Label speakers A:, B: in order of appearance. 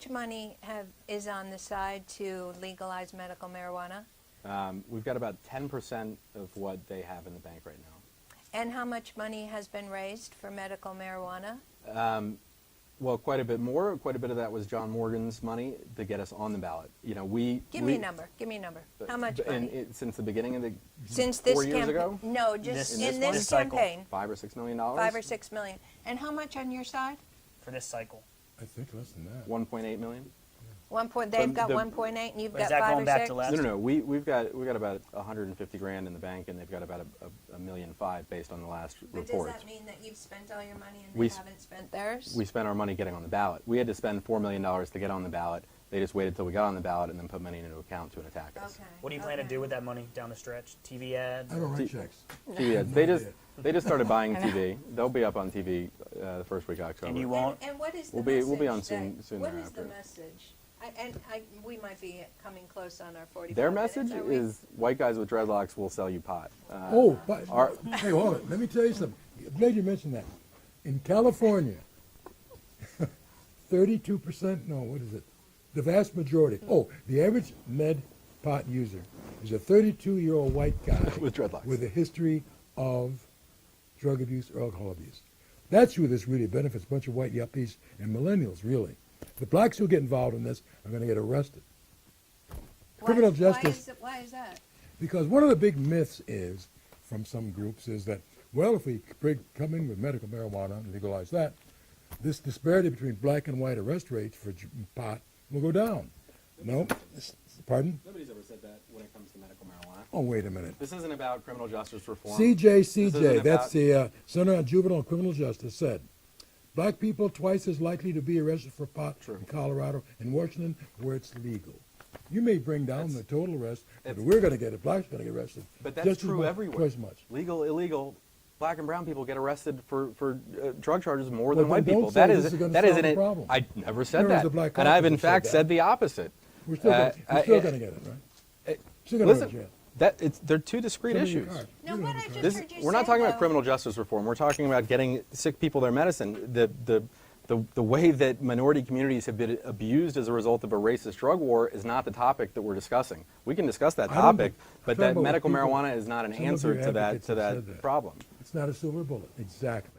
A: much money is on the side to legalize medical marijuana?
B: We've got about 10% of what they have in the bank right now.
A: And how much money has been raised for medical marijuana?
B: Well, quite a bit more. Quite a bit of that was John Morgan's money to get us on the ballot. You know,
A: Give me a number. Give me a number. How much money?
B: Since the beginning of the
A: Since this
B: 4 years ago?
A: No, just in
C: this
A: this
C: cycle.
A: campaign.
B: $5 or $6 million.
A: 5 or 6 million. And how much on your side?
C: For this cycle.
D: I think less than that.
B: 1.8 million.
A: They've got
B: the-
A: 1.8 and you've
C: But is
A: got
C: that
A: 5
C: going
A: or
C: back
A: 6?
C: to last?
B: No. We've got about 150 grand in the bank, and they've got about a $1.5 million based on the last
A: But
B: report.
A: does that mean that you've spent all your money and
B: We
A: they
B: s-
A: haven't spent theirs?
B: We spent our money getting on the ballot. We had to spend $4 million to get on the ballot. They just waited till we got on the ballot and then put money into account to attack us.
A: Okay.
C: What do you plan to do with that money down the stretch? TV ads?
D: I don't write checks.
B: TV ads. They just started buying TV. They'll be up on TV the first week of October.
C: And you won't?
A: And what is the
B: We'll be on
A: message
B: soon
A: What is the
B: thereafter.
A: message? We might be coming close on our 45
B: Their
A: minutes,
B: message
A: are we?
B: is white guys with dreadlocks will sell you pot.
D: Oh, but,
B: our-
D: hey, hold on. Let me tell you something. I'm glad you mentioned that. In California, 32%, no, what is it? The vast majority. Oh, the average med pot user is a 32-year-old white guy
B: With dreadlocks.
D: with a history of drug abuse or alcohol abuse. That's who this really benefits, a bunch of white yuppies and millennials, really. The blacks who get involved in this are going to get arrested. Criminal justice.
A: Why is that?
D: Because one of the big myths is, from some groups, is that, well, if we come in with medical marijuana and legalize that, this disparity between black and white arrest rates for pot will go down. No? Pardon?
B: Nobody's ever said that when it comes to medical marijuana.
D: Oh, wait a minute.
B: This isn't about criminal justice reform.
D: CJ, that's
B: about-
D: the Center on Juvenile and Criminal Justice, said, black people twice as likely to be arrested for pot
B: True.
D: in Colorado and Washington where it's legal. You may bring down the total arrest, but
B: it's-
D: we're going to get it. Blacks are going to get arrested.
B: But that's
D: just as
B: true
D: much,
B: everywhere.
D: Twice as much.
B: Legal, illegal, black and brown people get arrested for drug charges more
D: Well,
B: than white
D: then don't
B: people.
D: say
B: That
D: this
B: is
D: is gonna
B: that
D: solve
B: isn't
D: the
B: it.
D: problem.
B: I never said
D: There was
B: that,
D: a black
B: and I've
D: cop
B: in
D: who said
B: fact
D: that.
B: said the opposite.
D: We're still going to get it, right? Still going to go to
B: Listen,
D: jail.
B: they're two discrete
D: Send me your
B: issues.
D: card.
A: No,
D: You
A: what
D: don't
A: I
D: have a
A: just
D: card.
B: This,
A: heard you
B: we're not
A: say,
B: talking about
A: though-
B: criminal justice reform. We're talking about getting sick people their medicine. The way that minority communities have been abused as a result of a racist drug war is not the topic that we're discussing. We can discuss that
D: I don't-
B: topic, but
D: I'm talking
B: that
D: about
B: medical
D: people-
B: marijuana is not an
D: some of
B: answer
D: your
B: to that
D: advocates have said that.
B: problem.
D: It's not a silver bullet. Exactly.